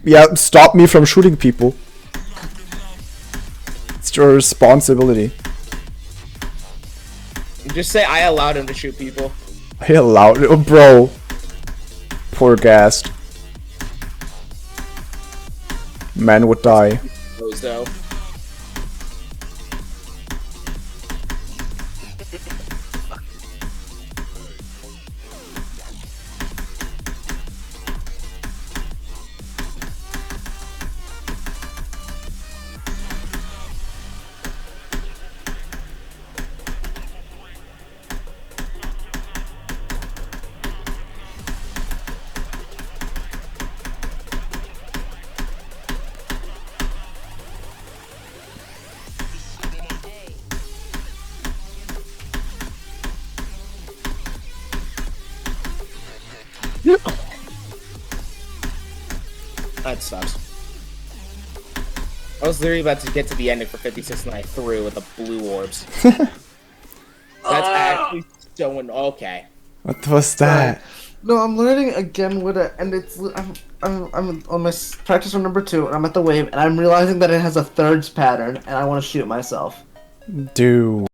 Yeah, stop me from shooting people. It's your responsibility. Just say I allowed him to shoot people. I allowed it. Oh, bro. Poor Gast. Man would die. Bozo. That sucks. I was literally about to get to the ending for 56 and I threw with the blue orbs. That's actually so okay. What was that? No, I'm learning again with it, and it's I'm on my practice run number 2, and I'm at the wave, and I'm realizing that it has a thirds pattern, and I want to shoot myself. Dude.